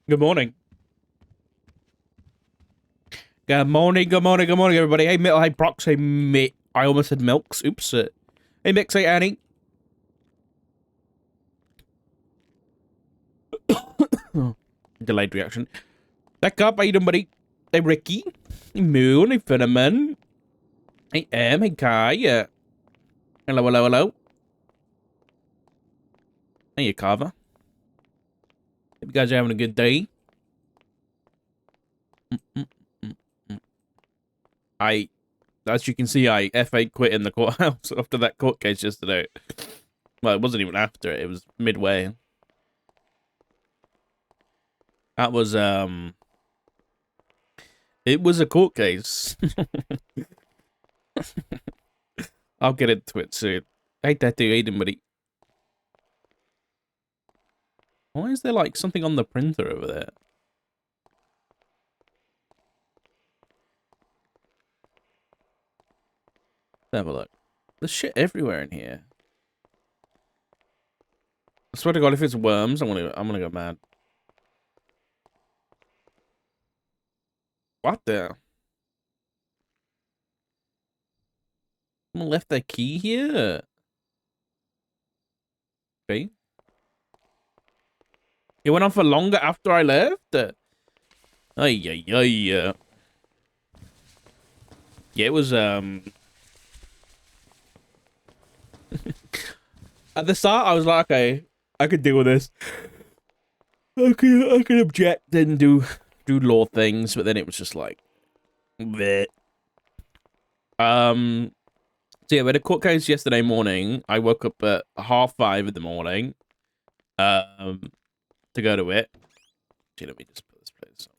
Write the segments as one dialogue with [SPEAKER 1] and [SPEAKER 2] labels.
[SPEAKER 1] Good morning. Good morning, good morning, good morning, everybody. Hey, Hey, Brox. Hey, Mick. I almost said Milks. Oops. Hey, Mick. Hey, Annie. Delayed reaction. Back up. How you doing, buddy? Hey, Ricky. Hey, Moon. Hey, Phenomen. Hey, Em. Hey, Kai. Hello, hello, hello. Hey, Carver. Hope you guys are having a good day. As you can see, I F8 quit in the courthouse after that court case yesterday. Well, it wasn't even after it. It was midway. That was, it was a court case. I'll get into it soon. Hey, Tattoo Aiden, buddy. Why is there, like, something on the printer over there? Let's have a look. There's shit everywhere in here. I swear to God, if it's worms, I'm gonna go mad. What the? Someone left their key here? Okay. It went on for longer after I left? Ay, ay, ay. Yeah, it was, at the start, I was like, okay, I could deal with this. I could object and do law things, but then it was just like, bleh. So yeah, we had a court case yesterday morning. I woke up at 5:30 in the morning, to go to it. Actually, let me just put this place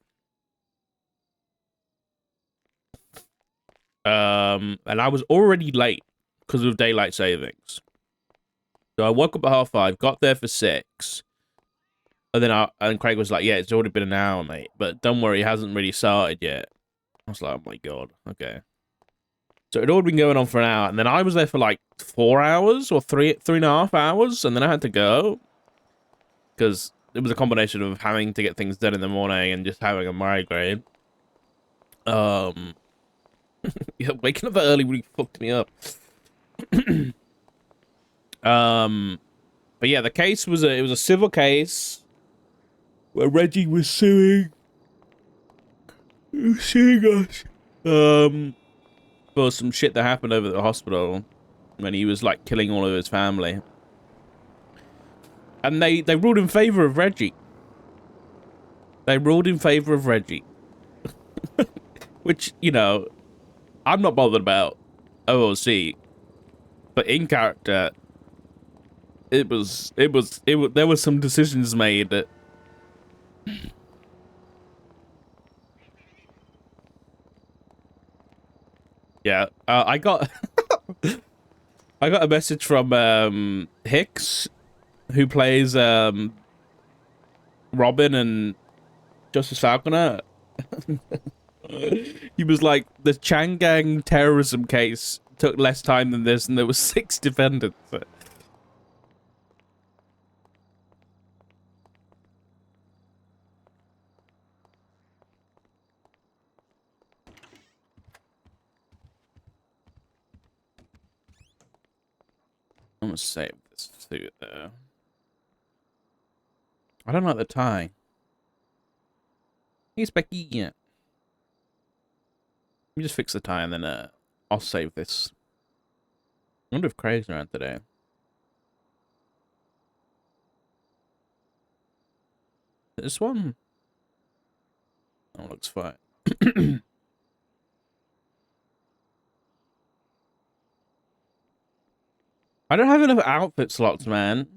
[SPEAKER 1] on. And I was already late because of daylight savings. So I woke up at 5:30, got there for 6, and then Craig was like, "Yeah, it's already been an hour, mate, but don't worry, it hasn't really started yet." I was like, "Oh my God, okay." So it had already been going on for an hour, and then I was there for like 4 hours or three and a half hours, and then I had to go because it was a combination of having to get things done in the morning and just having a migraine. Yeah, waking up that early really fucked me up. But yeah, the case was it was a civil case where Reggie was suing us. For some shit that happened over at the hospital when he was like killing all of his family. And they ruled in favor of Reggie. They ruled in favor of Reggie. Which, you know, I'm not bothered about OOC. But in character, there were some decisions made that yeah, I got I got a message from Hicks, who plays Robin and Justice Falconer. He was like, the Changang terrorism case took less time than this, and there were 6 defendants. I'm gonna save this suit there. I don't like the tie. He's Becky. Yeah. Let me just fix the tie and then I'll save this. I wonder if Craig's around today. This one? Oh, looks fine. I don't have enough outfit slots, man.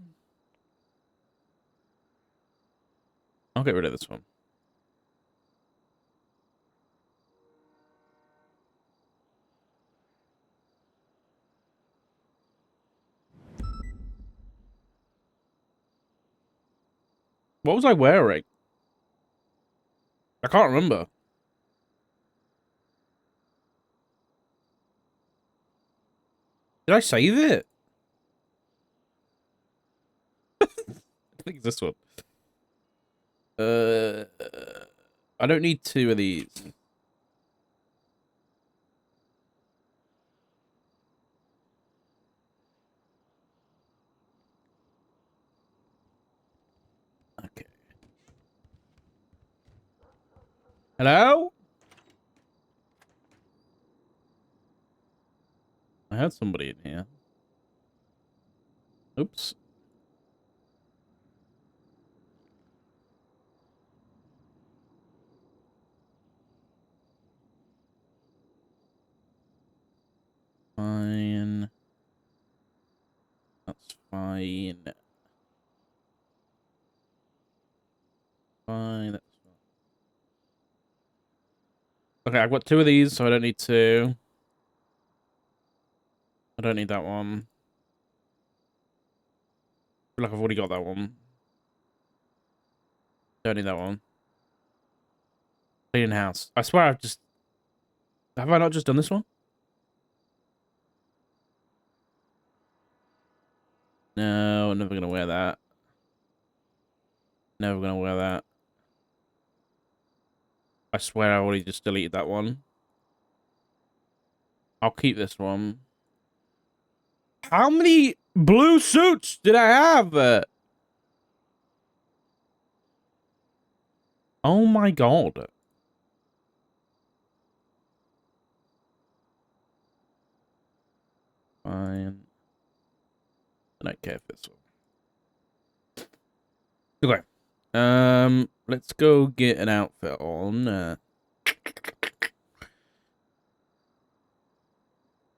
[SPEAKER 1] I'll get rid of this one. What was I wearing? I can't remember. Did I save it? I think it's this one. Uh, I don't need 2 of these. Okay. Hello? I had somebody in here. Oops. Fine. That's fine. Fine. That's fine. Okay, I've got 2 of these, so I don't need 2. I don't need that one. I feel like I've already got that one. Don't need that one. Cleaning house. I swear I've just... Have I not just done this one? No, I'm never going to wear that. Never going to wear that. I swear I already just deleted that one. I'll keep this one. How many blue suits did I have? Oh my god. Fine. I don't care if this one. Okay. Let's go get an outfit on.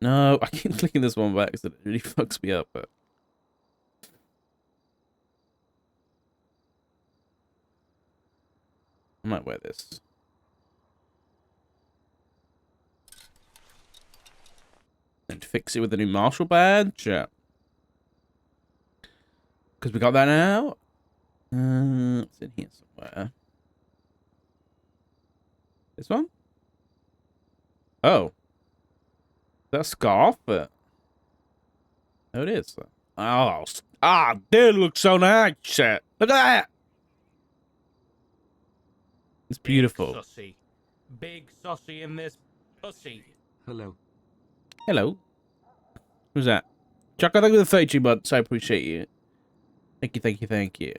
[SPEAKER 1] No, I keep clicking this one back because it really fucks me up. But I might wear this. And fix it with the new Marshall badge. Because we got that now. It's in here somewhere. This one? Oh. That scarf? Oh, it is. Oh, dude, looks so nice. Look at that. It's beautiful.
[SPEAKER 2] Big sussy in this pussy.
[SPEAKER 3] Hello.
[SPEAKER 1] Hello. Who's that? Chuck, I think with the 32 months. I appreciate you. Thank you, thank you, thank you.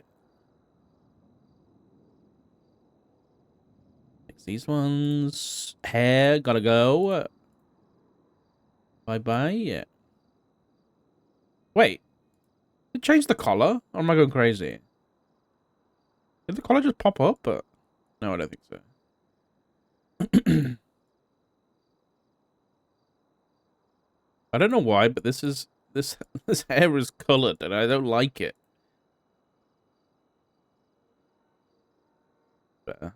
[SPEAKER 1] Fix these ones. Hair, gotta go. Bye-bye. Wait. Did it change the collar? Or am I going crazy? Did the collar just pop up? No, I don't think so. I don't know why, but this this hair is colored and I don't like it. Better.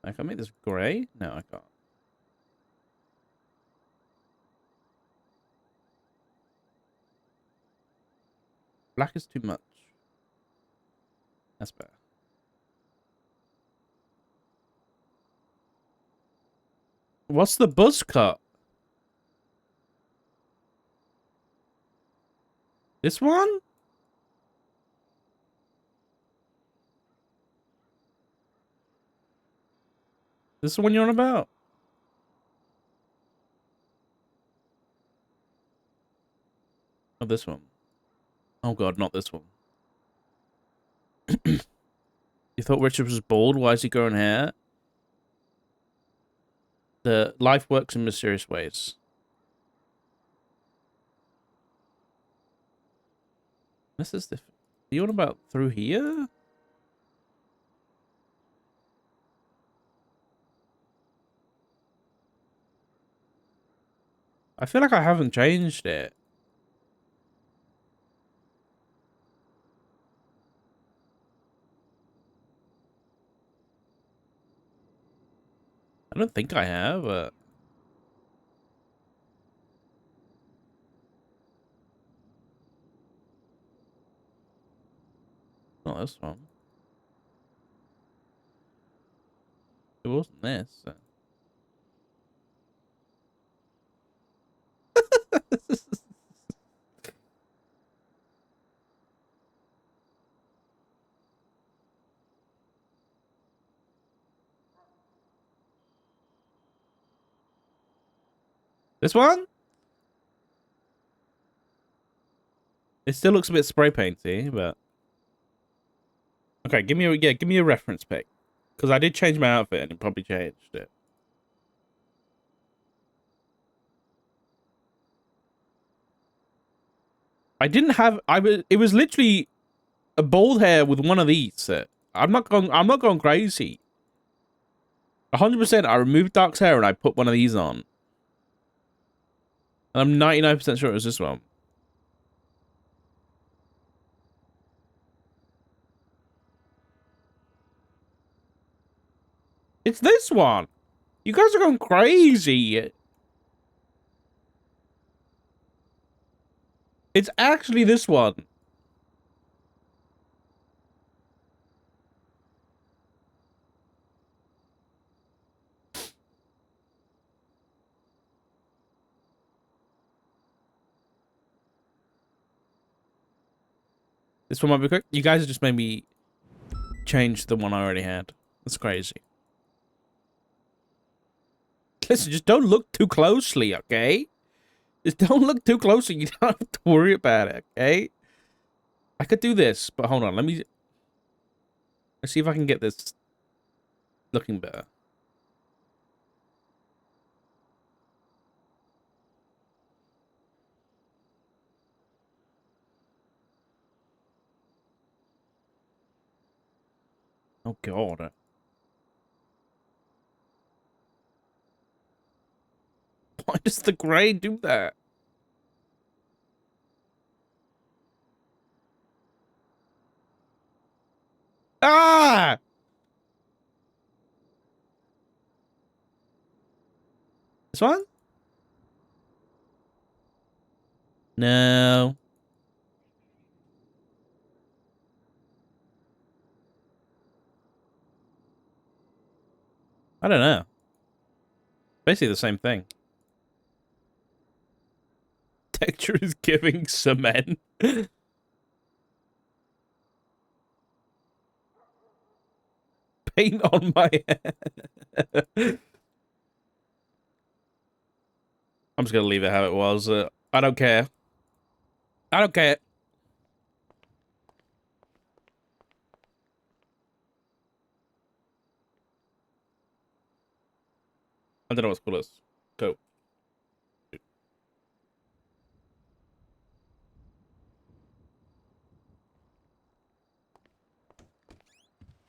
[SPEAKER 1] I can make this grey? No, I can't. Black is too much. That's better. What's the buzz cut? This one? This is the one you're on about? Oh, this one. Oh god, not this one. You thought Richard was bald? Why is he growing hair? The life works in mysterious ways. This is different. Are you on about through here? I feel like I haven't changed it. I don't think I have, but... Not this one. It wasn't this. This one? It still looks a bit spray painty, but okay. Give me a reference pic, because I did change my outfit and it probably changed it. I didn't have. It was literally a bald hair with one of these. I'm not going crazy. 100%. I removed Dark's hair and I put one of these on. And I'm 99% sure it was this one. It's this one. You guys are going crazy. It's actually this one. This one might be quick. You guys just made me change the one I already had. That's crazy. Listen, just don't look too closely, okay? Just don't look too closely. You don't have to worry about it, okay? I could do this, but hold on. Let's see if I can get this looking better. Oh, God. Why does the gray do that? Ah! This one? No. I don't know. Basically the same thing. Texture is giving cement. Paint on my head. I'm just gonna leave it how it was. I don't care. I don't care. I don't know what's cool is. Go.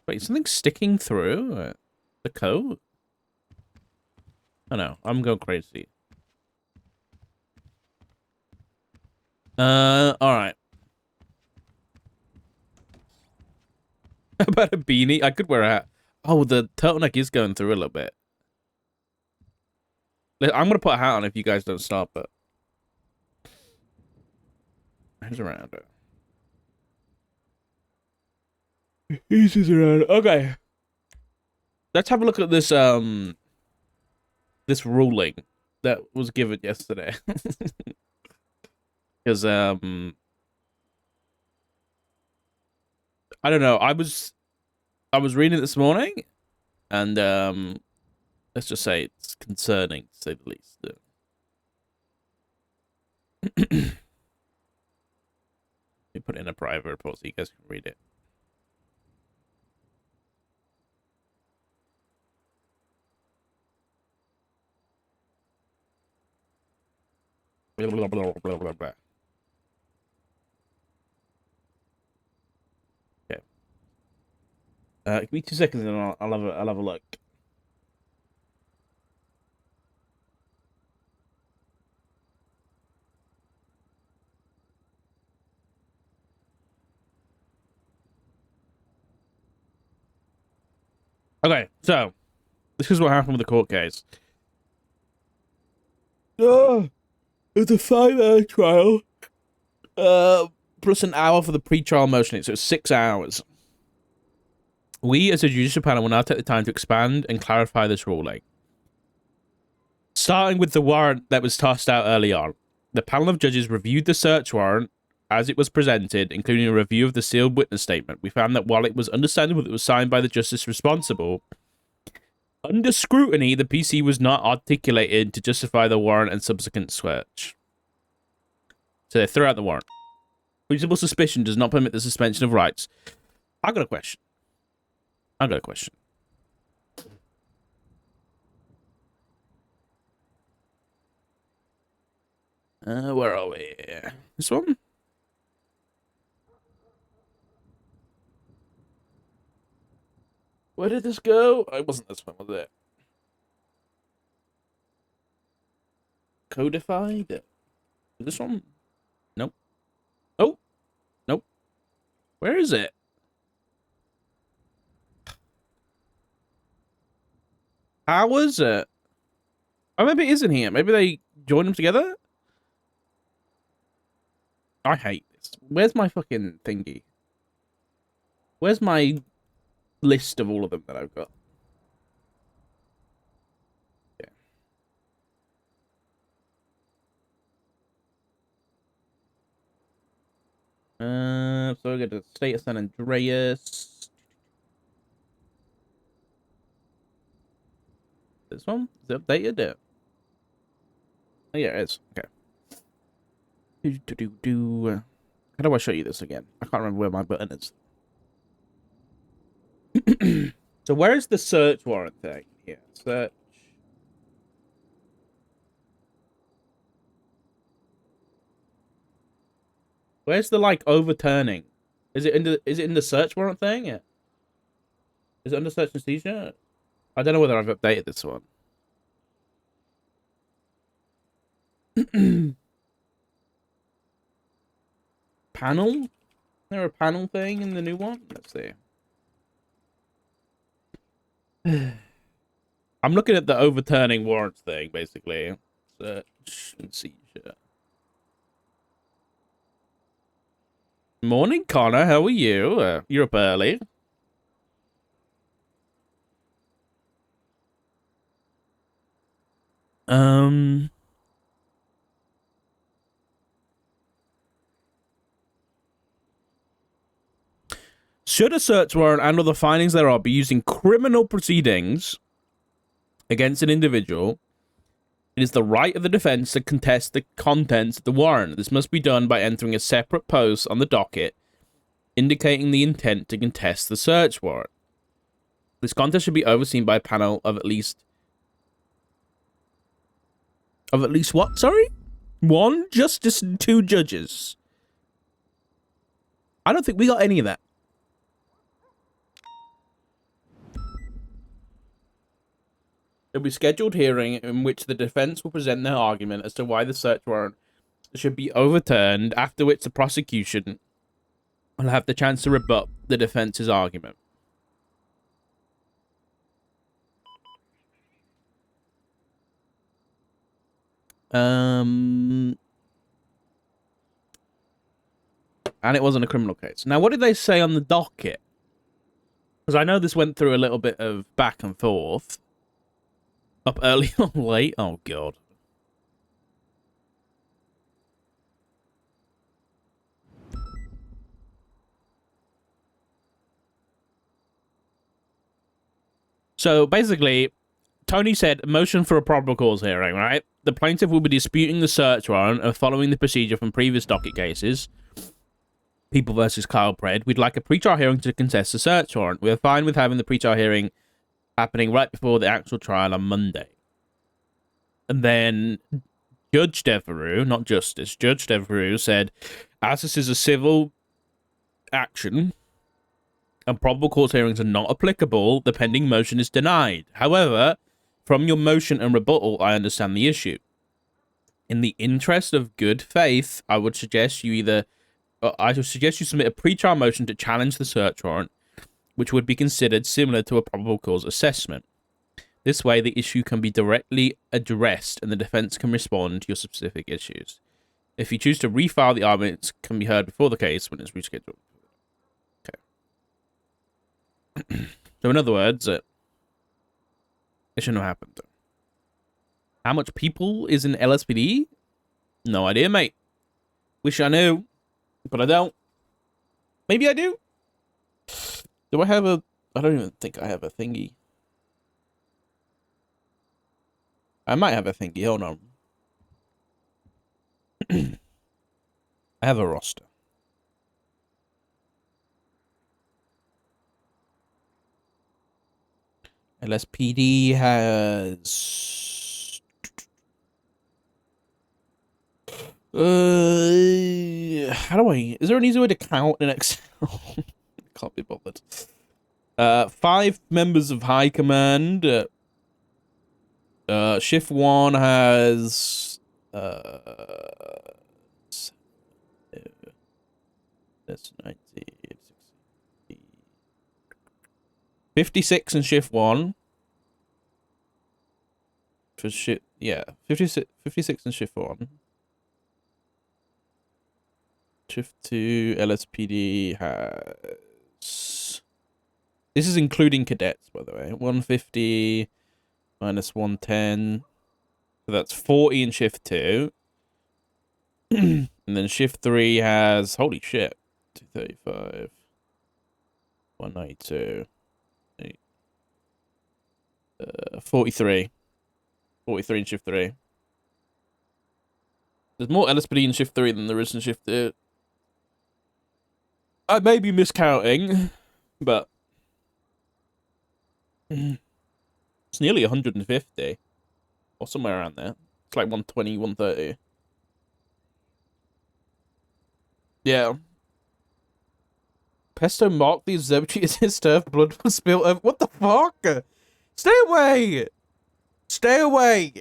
[SPEAKER 1] Wait, something sticking through the coat? Oh no, I'm going crazy. Alright. How about a beanie? I could wear a hat. Oh, the turtleneck is going through a little bit. I'm gonna put a hat on if you guys don't stop it. Hands around it. He's around. Okay. Let's have a look at this this ruling that was given yesterday. Because I don't know. I was reading it this morning, and let's just say it's concerning to say the least. Let me put it in a private report so you guys can read it. Blah, blah, blah, blah, blah, blah. Okay. Give me 2 seconds and I'll have a look. Okay, so this is what happened with the court case. It's a 5-hour trial. Plus an hour for the pre-trial motion, so it's 6 hours. We, as a judicial panel, will now take the time to expand and clarify this ruling. Starting with the warrant that was tossed out early on. The panel of judges reviewed the search warrant as it was presented, including a review of the sealed witness statement. We found that while it was understandable that it was signed by the justice responsible, Under scrutiny, the PC was not articulated to justify the warrant and subsequent search. So they threw out the warrant. Reasonable suspicion does not permit the suspension of rights. I got a question. Where are we? This one? Where did this go? It wasn't this one, was it? Codified? This one? Nope. Oh! Nope. Where is it? How was it? Oh, maybe it isn't here. Maybe they joined them together? I hate this. Where's my fucking thingy? Where's my list of all of them that I've got? So we got the state of San Andreas. This one? Is it updated? Oh, yeah, it is. Okay. How do I show you this again? I can't remember where my button is. So where is the search warrant thing? Yeah, search. Where's the like overturning? Is it in the search warrant thing? Yeah. Is it under search and seizure? I don't know whether I've updated this one. Panel? Is there a panel thing in the new one? Let's see. I'm looking at the overturning warrants thing, basically. Search and seizure. Morning, Connor. How are you? You're up early. Should a search warrant and other findings thereof be used in criminal proceedings against an individual, it is the right of the defense to contest the contents of the warrant. This must be done by entering a separate post on the docket indicating the intent to contest the search warrant. This contest should be overseen by a panel of at least what? Sorry? 1 justice and 2 judges. I don't think we got any of that. There'll be a scheduled hearing in which the defense will present their argument as to why the search warrant should be overturned, after which the prosecution will have the chance to rebut the defense's argument. And it wasn't a criminal case. Now, what did they say on the docket? Because I know this went through a little bit of back and forth. Up early or late? Oh, God. So, basically, Tony said, motion for a probable cause hearing, right? The plaintiff will be disputing the search warrant and following the procedure from previous docket cases. People versus Kyle Pred. We'd like a pre-trial hearing to contest the search warrant. We're fine with having the pre-trial hearing happening right before the actual trial on Monday. And then Judge Devereux, not Justice, Judge Devereux said, as this is a civil action and probable cause hearings are not applicable, the pending motion is denied. However, from your motion and rebuttal, I understand the issue. In the interest of good faith, I would suggest you submit a pre-trial motion to challenge the search warrant, which would be considered similar to a probable cause assessment. This way, the issue can be directly addressed and the defense can respond to your specific issues. If you choose to refile, the arguments can be heard before the case when it's rescheduled. Okay. So, in other words, it shouldn't have happened. How much people is in LSPD? No idea, mate. Wish I knew, but I don't. Maybe I do. Do I have a... I don't even think I have a thingy. I might have a thingy. Hold on. I have a roster. LSPD has... how do I... Is there an easy way to count in Excel? Can't be bothered. 5 members of High Command. Shift 1 has... that's 90... 56 in Shift 1. For shift... Yeah, 56 in Shift 1. Shift 2, LSPD has... This is including cadets, by the way. 150 minus 110. So that's 40 in Shift 2. And then Shift 3 has... Holy shit. 235. 192. 43. 43 in Shift 3. There's more LSPD in Shift 3 than there is in Shift 2. I may be miscounting, but... It's nearly 150. Or somewhere around there. It's like 120, 130. Yeah. Pesto marked the observatory as his turf. Blood was spilled over. What the fuck? Stay away! Stay away!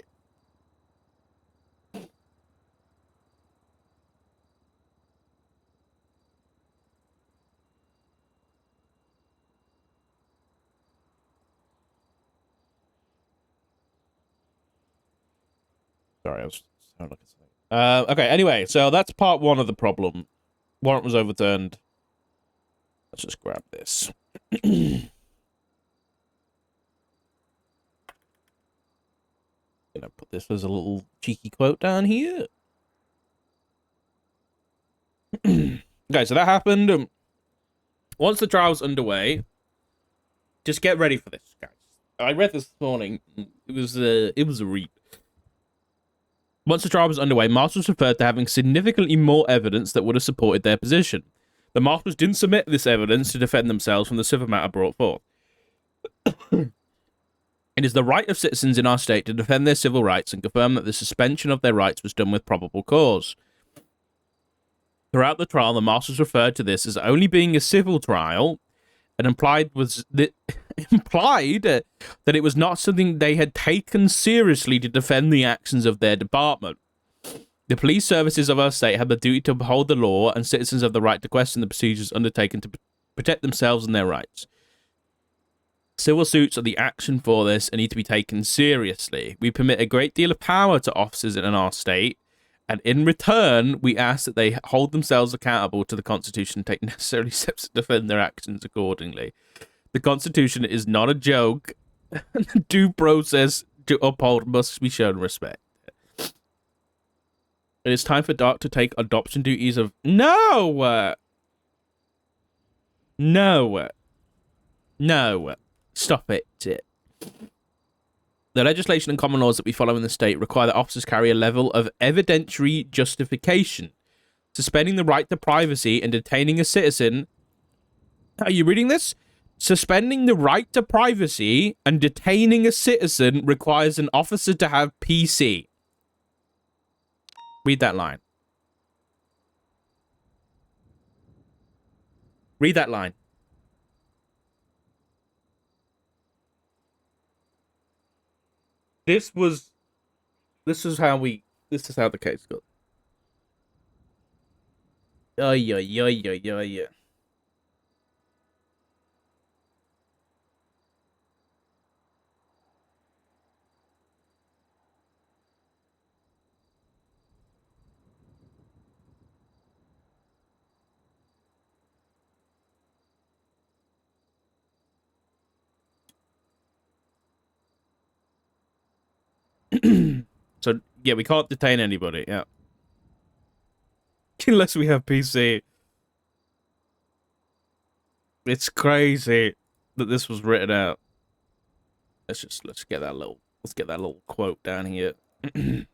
[SPEAKER 1] Sorry, I was looking at something. Okay, anyway, so that's part 1 of the problem. Warrant was overturned. Let's just grab this. Gonna put this as a little cheeky quote down here. Okay, so that happened. Once the trial was underway, just get ready for this, guys. I read this morning. It was a read. Once the trial was underway, marshals referred to having significantly more evidence that would have supported their position. The marshals didn't submit this evidence to defend themselves from the civil matter brought forth. It is the right of citizens in our state to defend their civil rights and confirm that the suspension of their rights was done with probable cause. Throughout the trial, the marshals referred to this as only being a civil trial and implied that it was not something they had taken seriously to defend the actions of their department. The police services of our state have the duty to uphold the law, and citizens have the right to question the procedures undertaken to protect themselves and their rights. Civil suits are the action for this and need to be taken seriously. We permit a great deal of power to officers in our state, and in return, we ask that they hold themselves accountable to the Constitution and take necessary steps to defend their actions accordingly. The Constitution is not a joke, and the due process to uphold must be shown respect. It is time for Doc to take adoption duties of... No! No! No! Stop it. The legislation and common laws that we follow in the state require that officers carry a level of evidentiary justification. Suspending the right to privacy and detaining a citizen... Are you reading this? Suspending the right to privacy and detaining a citizen requires an officer to have PC. Read that line. Read that line. This is how the case goes. Yeah. So, yeah, we can't detain anybody, yeah. Unless we have PC. It's crazy that this was written out. Let's get that little Let's get that little quote down here. Who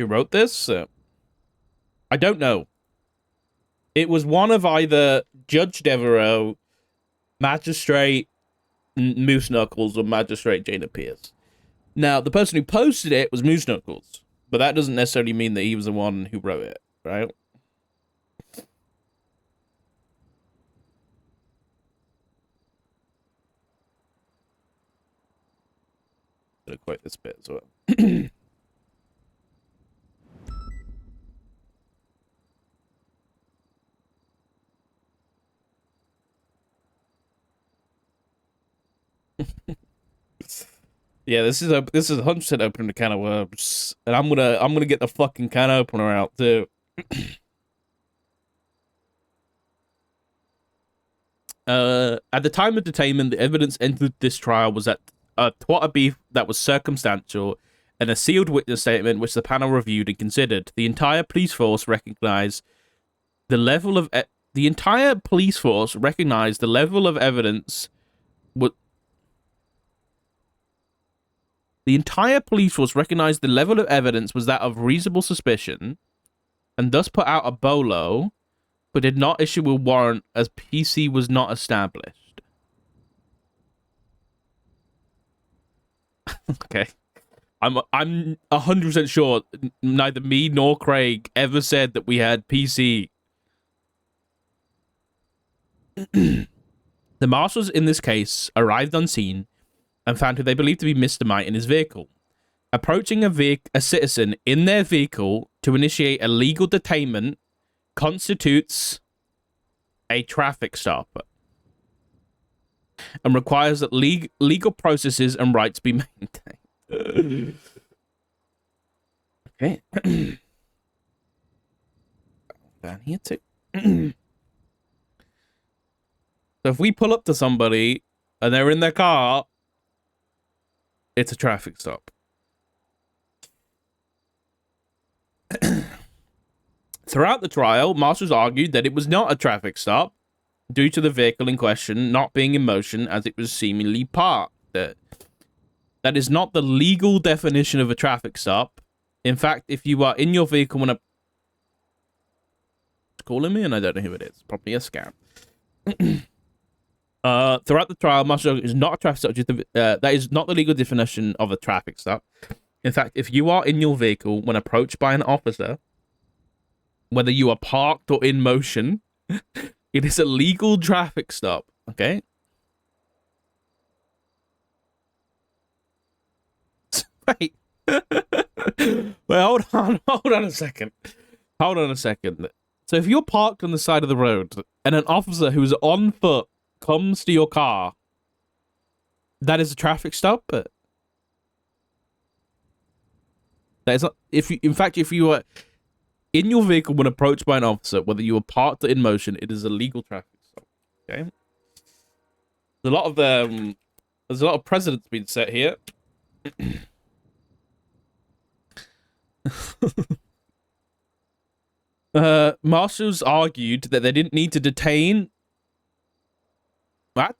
[SPEAKER 1] wrote this? I don't know. It was one of either Judge Devereaux, Magistrate Moose Knuckles, or Magistrate Jada Pierce. Now, the person who posted it was Moose Knuckles, but that doesn't necessarily mean that he was the one who wrote it, right? I'm gonna quote this bit as well. Yeah, this is 100% opening the can of worms, and I'm gonna get the fucking can opener out too. At the time of detainment, the evidence entered this trial was that twat beef that was circumstantial and a sealed witness statement which the panel reviewed and considered. The entire police force recognized the level of evidence. The entire police force recognized the level of evidence was that of reasonable suspicion, and thus put out a bolo, but did not issue a warrant as PC was not established. Okay. I'm 100% sure neither me nor Craig ever said that we had PC. The marshals in this case arrived on scene and found who they believed to be Mr. Might in his vehicle. Approaching a citizen in their vehicle to initiate a legal detainment constitutes a traffic stop and requires that legal processes and rights be maintained. Okay. Down here too. So if we pull up to somebody and they're in their car, it's a traffic stop. Throughout the trial, marshals argued that it was not a traffic stop due to the vehicle in question not being in motion as it was seemingly parked. That is not the legal definition of a traffic stop. In fact, if you are in your vehicle when it's calling me and I don't know who it is, probably a scam. Throughout the trial, marshal is not a traffic stop. That is not the legal definition of a traffic stop. In fact, if you are in your vehicle when approached by an officer, whether you are parked or in motion, it is a legal traffic stop. Okay. Wait. Well, hold on a second. Hold on a second. So if you're parked on the side of the road and an officer who's on foot comes to your car, that is a traffic stop. That is not. If you are in your vehicle when approached by an officer, whether you are parked or in motion, it is a legal traffic stop. Okay. There's a lot of precedents being set here. Marshals argued that they didn't need to detain. What?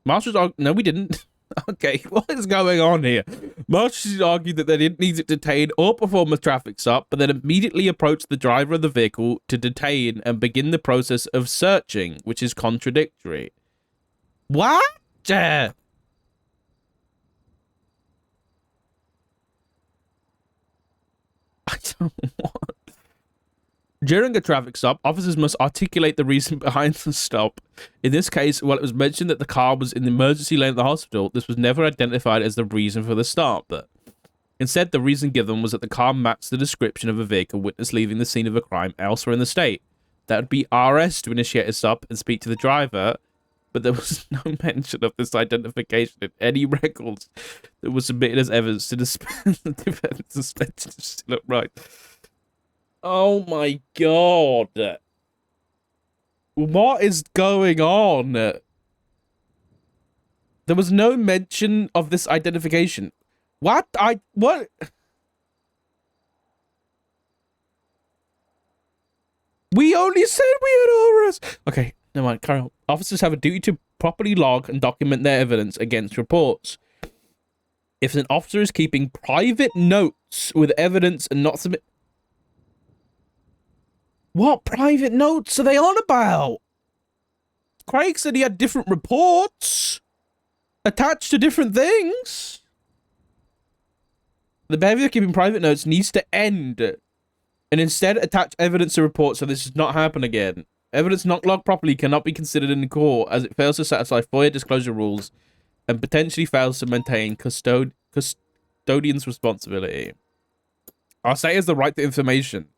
[SPEAKER 1] No, we didn't. Okay, what is going on here? Marshals argued that they didn't need to detain or perform a traffic stop, but then immediately approached the driver of the vehicle to detain and begin the process of searching, which is contradictory. What? I don't want. During a traffic stop, officers must articulate the reason behind the stop. In this case, while it was mentioned that the car was in the emergency lane at the hospital, this was never identified as the reason for the stop. Instead, the reason given was that the car matched the description of a vehicle witness leaving the scene of a crime elsewhere in the state. That would be RS to initiate a stop and speak to the driver, but there was no mention of this identification in any records that was submitted as evidence to the defendant's suspension is still upright. Oh my god. What is going on? There was no mention of this identification. What? What? We only said we had RS. Okay. Never mind, carry on. Officers have a duty to properly log and document their evidence against reports. If an officer is keeping private notes with evidence and not submit... What private notes are they on about? Craig said he had different reports attached to different things. The behavior of keeping private notes needs to end and instead attach evidence to reports so this does not happen again. Evidence not logged properly cannot be considered in court as it fails to satisfy FOIA disclosure rules and potentially fails to maintain custodian's responsibility. Our state has the right to information.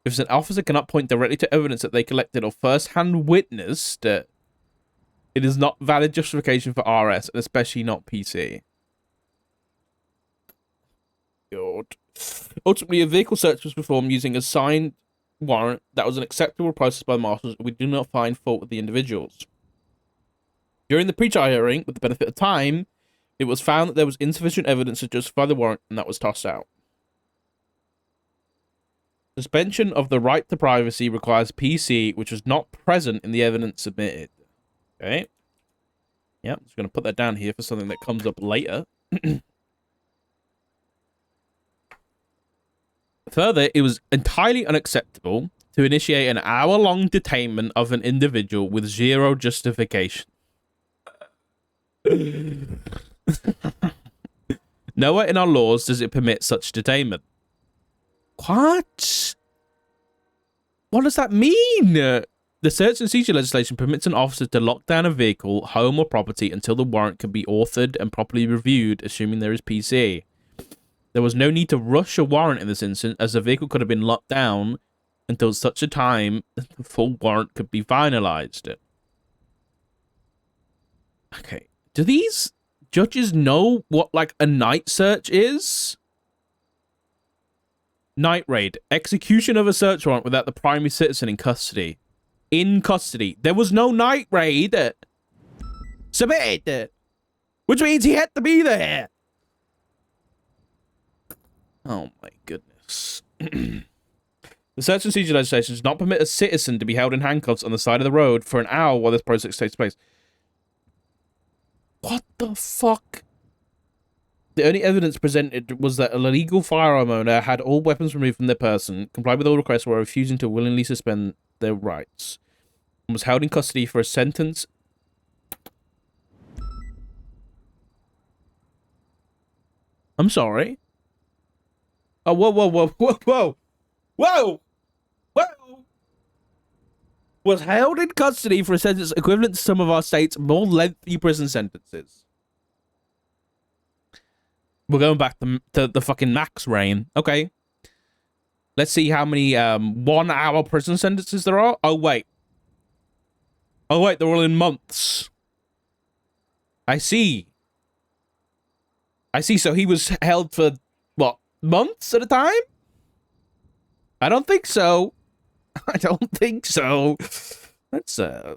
[SPEAKER 1] If an officer cannot point directly to evidence that they collected or first-hand witnessed, it is not valid justification for RS, and especially not PC. God. Ultimately, a vehicle search was performed using a signed warrant that was an acceptable process by the marshals. We do not find fault with the individuals. During the pre-trial hearing, with the benefit of time, it was found that there was insufficient evidence to justify the warrant, and that was tossed out. Suspension of the right to privacy requires PC, which was not present in the evidence submitted. Okay. Yeah, I'm just going to put that down here for something that comes up later. Further, it was entirely unacceptable to initiate an hour-long detainment of an individual with zero justification. Nowhere in our laws does it permit such detainment. What? What does that mean? The search and seizure legislation permits an officer to lock down a vehicle, home, or property until the warrant can be authored and properly reviewed, assuming there is PC. There was no need to rush a warrant in this instance, as the vehicle could have been locked down until such a time that the full warrant could be finalized. Okay. Do these judges know what, like, a night search is? Night raid. Execution of a search warrant without the primary citizen in custody. In custody. There was no night raid. Submitted. Which means he had to be there. Oh my goodness. The search and seizure legislation does not permit a citizen to be held in handcuffs on the side of the road for an hour while this process takes place. What the fuck? The only evidence presented was that a illegal firearm owner had all weapons removed from their person, complied with all requests while refusing to willingly suspend their rights, and was held in custody for a sentence. I'm sorry. Oh, whoa, whoa, whoa, whoa, whoa, whoa, whoa. Was held in custody for a sentence equivalent to some of our state's more lengthy prison sentences. We're going back to the fucking max reign. Okay. Let's see how many 1 hour prison sentences there are. Oh, wait. Oh, wait, they're all in months. I see. I see, so he was held for, what, months at a time? I don't think so. I don't think so. Let's, For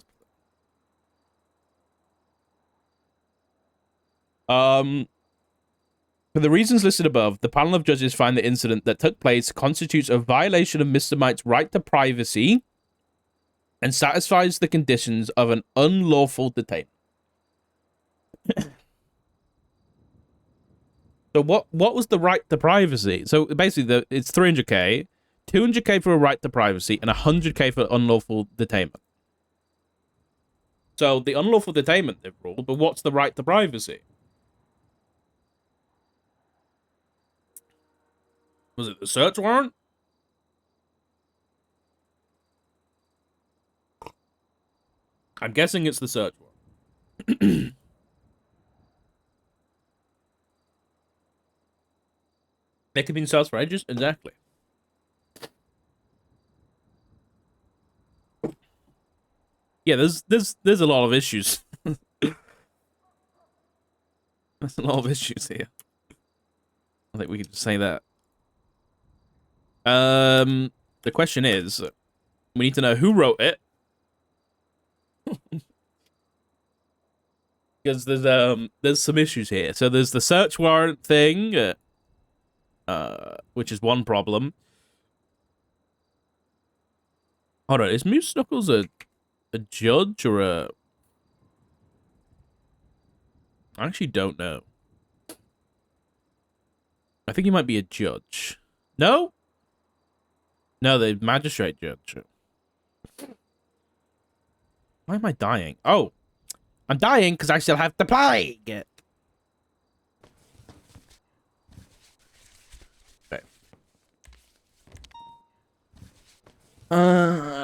[SPEAKER 1] the reasons listed above, the panel of judges find the incident that took place constitutes a violation of Mr. Might's right to privacy and satisfies the conditions of an unlawful detainment. So what was the right to privacy? So basically, it's 300k, 200k for a right to privacy, and 100k for unlawful detainment. So the unlawful detainment they've ruled, but what's the right to privacy? Was it the search warrant? I'm guessing it's the search warrant. They could be self-righteous, exactly. Yeah, there's a lot of issues. There's a lot of issues here. I think we can just say that. The question is, we need to know who wrote it. Because there's some issues here. So there's the search warrant thing, which is one problem. Hold on, is Moose Knuckles a a judge or a... I actually don't know. I think he might be a judge. No? No, the magistrate judge. Why am I dying? Oh, I'm dying because I still have the plague. Okay.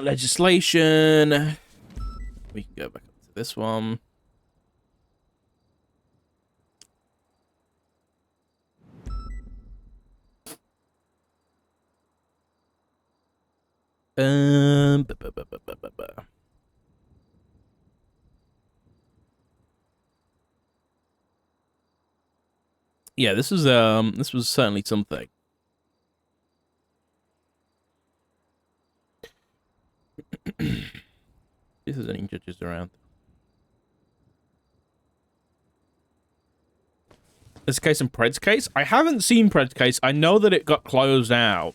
[SPEAKER 1] Legislation. We can go back up to this one. Yeah, this was certainly something. If there's any judges around. This case and Pred's case? I haven't seen Pred's case. I know that it got closed out.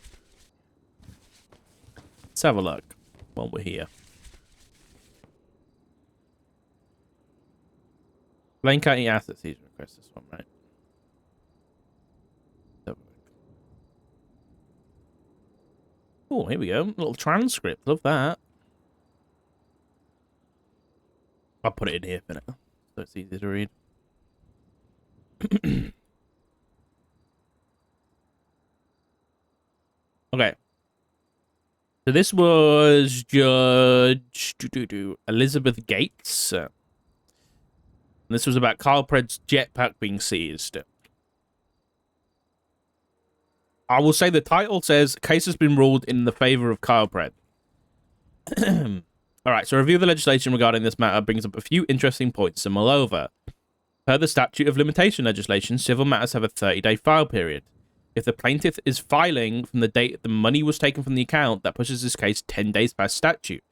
[SPEAKER 1] Let's have a look while we're here. Blaine County Asset Seizure request, this one, right? Oh, here we go. A little transcript. Love that. I'll put it in here for now, so it's easy to read. Okay. So this was Judge Elizabeth Gates. This was about Kyle Pred's jetpack being seized. I will say the title says case has been ruled in the favor of Kyle Pred. All right, so review of the legislation regarding this matter brings up a few interesting points to mull over. Per the statute of limitation legislation, civil matters have a 30-day file period. If the plaintiff is filing from the date the money was taken from the account, that pushes this case 10 days past statute.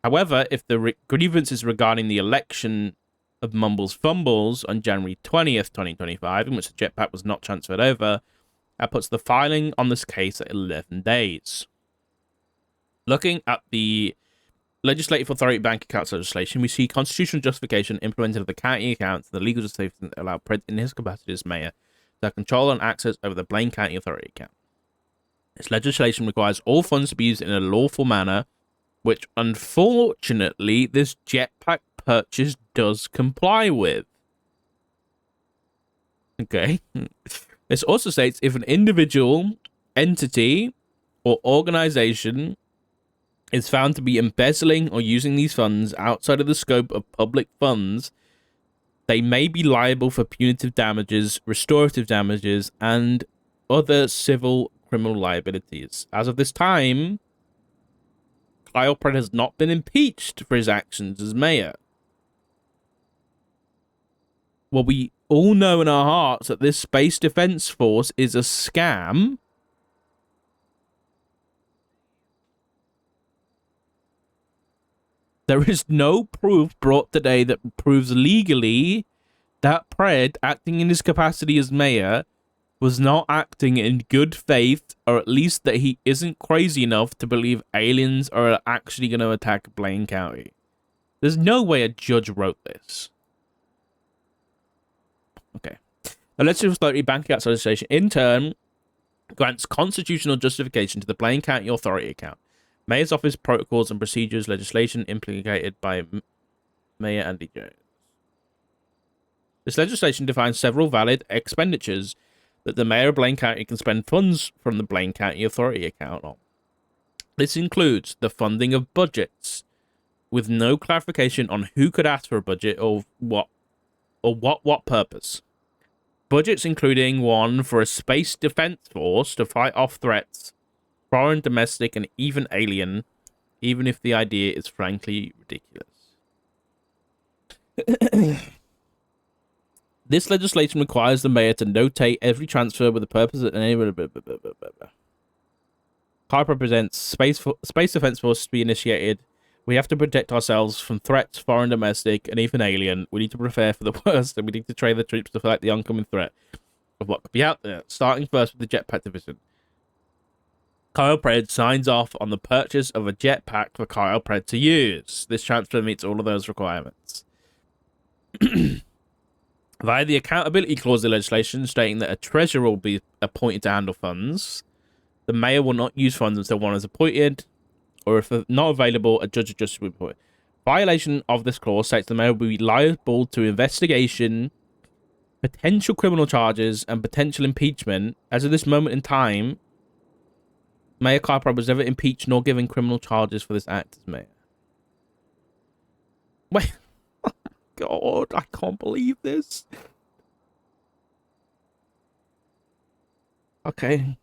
[SPEAKER 1] However, if the grievance is regarding the election of Mumbles Fumbles on January 20th, 2025, in which the jetpack was not transferred over, that puts the filing on this case at 11 days. Looking at the Legislative Authority Bank Accounts legislation, we see constitutional justification implemented of the county accounts and the legal justification that allow Pred in his capacity as mayor to have control and access over the Blaine County Authority account. This legislation requires all funds to be used in a lawful manner, which unfortunately this jetpack purchase does comply with. Okay. This also states if an individual, entity, or organization is found to be embezzling or using these funds outside of the scope of public funds, they may be liable for punitive damages, restorative damages, and other civil criminal liabilities. As of this time, Kyle Pred has not been impeached for his actions as mayor. Well, we all know in our hearts that this Space Defense Force is a scam. There is no proof brought today that proves legally that Pred, acting in his capacity as mayor, was not acting in good faith, or at least that he isn't crazy enough to believe aliens are actually going to attack Blaine County. There's no way a judge wrote this. Okay. The Legislative Authority Bank Accounts legislation, in turn, grants constitutional justification to the Blaine County Authority account. Mayor's Office protocols and procedures legislation implicated by Mayor Andy Jones. This legislation defines several valid expenditures that the Mayor of Blaine County can spend funds from the Blaine County Authority account on. This includes the funding of budgets, with no clarification on who could ask for a budget or what purpose. Budgets including one for a space defense force to fight off threats, foreign, domestic, and even alien, even if the idea is frankly ridiculous. This legislation requires the mayor to notate every transfer with the purpose of CARP represents space defense force to be initiated. We have to protect ourselves from threats, foreign, domestic, and even alien. We need to prepare for the worst, and we need to train the troops to fight the oncoming threat of what could be out there, starting first with the jetpack division. Kyle Pred signs off on the purchase of a jetpack for Kyle Pred to use. This transfer meets all of those requirements. Via the accountability clause of legislation stating that a treasurer will be appointed to handle funds, the mayor will not use funds until one is appointed, or if not available, a judge or justice will be appointed. Violation of this clause states the mayor will be liable to investigation, potential criminal charges, and potential impeachment. As of this moment in time, Mayor Kyle Pred was never impeached nor given criminal charges for this act as mayor. Wait, oh my God, I can't believe this. Okay.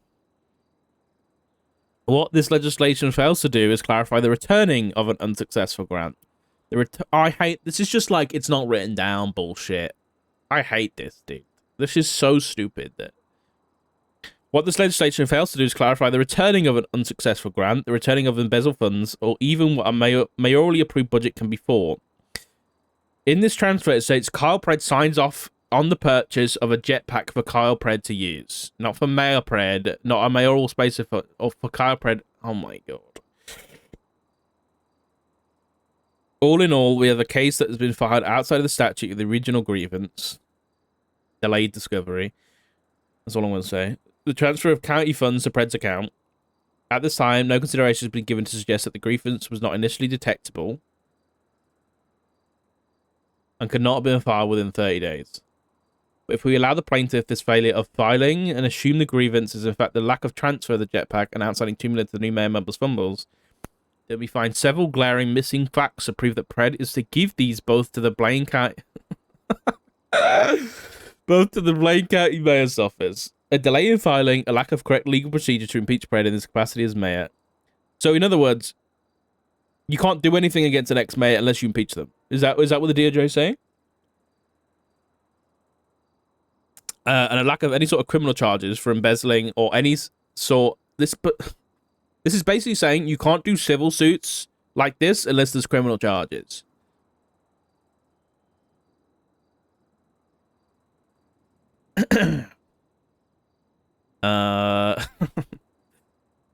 [SPEAKER 1] What this legislation fails to do is clarify the returning of an unsuccessful grant. I hate this. Is just like it's not written down bullshit. I hate this, dude. This is so stupid. That what this legislation fails to do is clarify the returning of an unsuccessful grant, the returning of embezzled funds, or even what a mayorally approved budget can be for. In this transfer, it states Kyle Pred signs off on the purchase of a jetpack for Kyle Pred to use, not for Mayor Pred, not a mayoral space or for Kyle Pred. Oh my God. All in all, we have a case that has been filed outside of the statute of the original grievance. Delayed discovery. That's all I'm going to say. The transfer of county funds to Pred's account. At this time, no consideration has been given to suggest that the grievance was not initially detectable and could not have been filed within 30 days. But if we allow the plaintiff this failure of filing and assume the grievance is in fact the lack of transfer of the jetpack and outstanding $2 million to the new mayor members' fumbles, then we find several glaring missing facts to prove that Pred is to give these both to the Blaine County mayor's office. A delay in filing, a lack of correct legal procedure to impeach Pred in his capacity as mayor. So in other words, you can't do anything against an ex-mayor unless you impeach them. Is that what the DOJ is saying? And a lack of any sort of criminal charges for embezzling or any sort. This is basically saying you can't do civil suits like this unless there's criminal charges.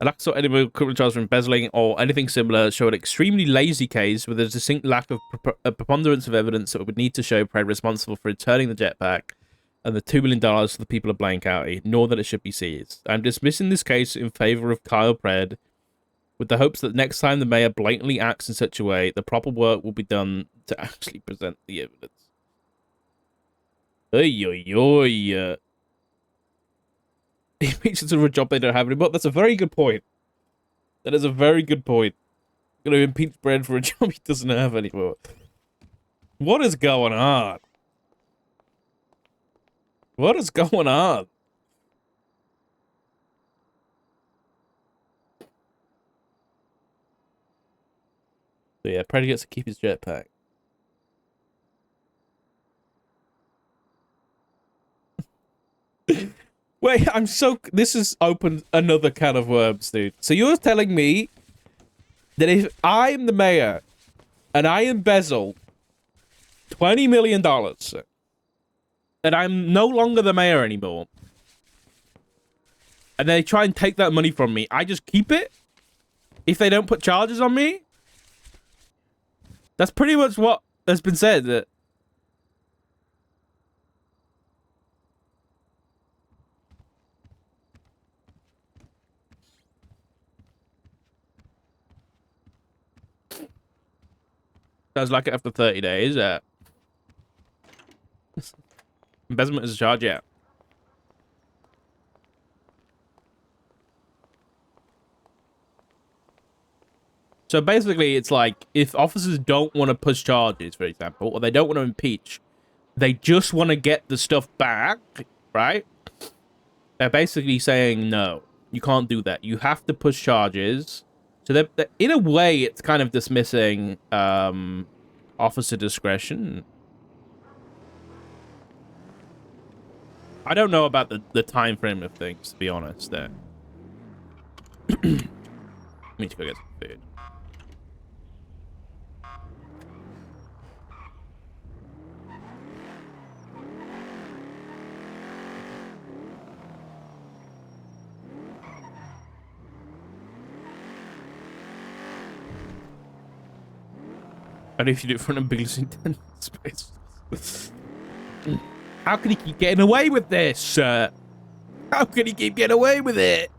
[SPEAKER 1] A lack of any criminal charges for embezzling or anything similar show an extremely lazy case with a distinct lack of a preponderance of evidence that would need to show Pred responsible for returning the jetpack and the $2 million to the people of Blaine County, nor that it should be seized. I'm dismissing this case in favor of Kyle Pred, with the hopes that next time the mayor blatantly acts in such a way, the proper work will be done to actually present the evidence. Oy, oy, oy. Impeachment of a job they don't have anymore. That's a very good point. That is a very good point. Going to impeach Pred for a job he doesn't have anymore. What is going on? What is going on? So yeah, Pred gets to keep his jetpack. Wait, this has opened another can of worms, dude. So you're telling me that if I'm the mayor and I embezzle $20 million and I'm no longer the mayor anymore, and they try and take that money from me, I just keep it? If they don't put charges on me? That's pretty much what has been said. That sounds like it after 30 days. Embezzlement is a charge, yeah. So basically, it's like, if officers don't want to push charges, for example, or they don't want to impeach, they just want to get the stuff back, right? They're basically saying, no, you can't do that. You have to push charges. So they're in a way, it's kind of dismissing officer discretion. I don't know about the time frame of things, to be honest. There. I need to go get some food. And if you do it for an biggest intent space. How can he keep getting away with this? How can he keep getting away with it?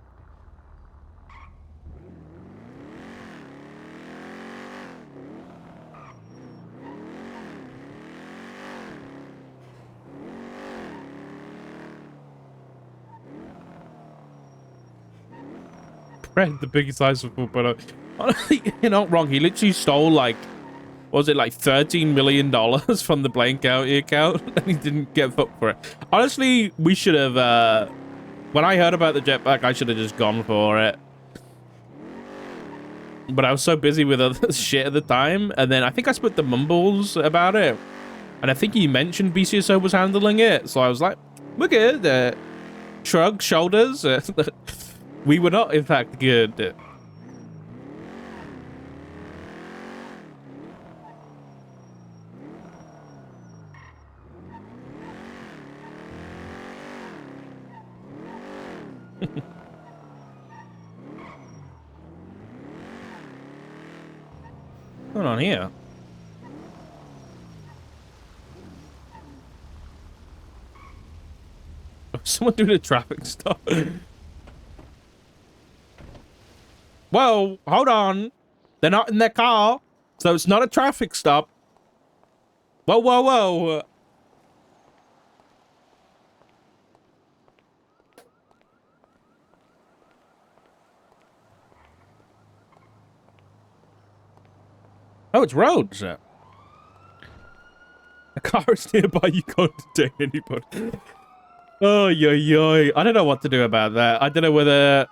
[SPEAKER 1] The biggest size of football. Honestly, you're not wrong. He literally stole like, what was it, like $13 million from the Blaine County account, and he didn't get fucked for it. Honestly, we should have. When I heard about the jetpack, I should have just gone for it. But I was so busy with other shit at the time, and then I think I spoke to Mumbles about it, and I think he mentioned BCSO was handling it, so I was like, we're good. Shrug shoulders. We were not, in fact, good. What's going on here? Someone doing a traffic stop. Whoa, hold on. They're not in their car, so it's not a traffic stop. Whoa, whoa, whoa. Oh, it's roads. A car is nearby, you can't detain anybody. Oh, yo. I don't know what to do about that. I don't know whether...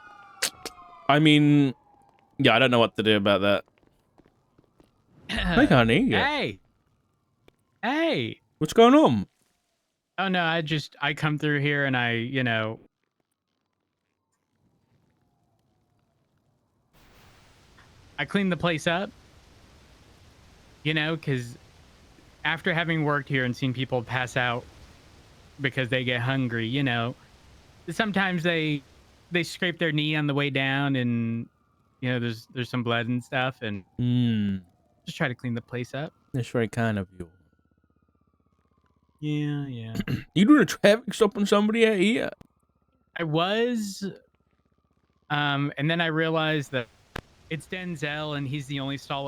[SPEAKER 1] I mean... Yeah, I don't know what to do about that. Hey, honey.
[SPEAKER 3] Hey. Hey.
[SPEAKER 1] What's going on?
[SPEAKER 3] Oh, no, I come through here and I clean the place up. Because after having worked here and seen people pass out because they get hungry, sometimes they scrape their knee on the way down and, there's some blood and stuff, and just try to clean the place up.
[SPEAKER 1] That's very kind of you.
[SPEAKER 3] Yeah.
[SPEAKER 1] You doing a traffic stop on somebody out here?
[SPEAKER 3] I was, and then I realized that it's Denzel and he's the only stall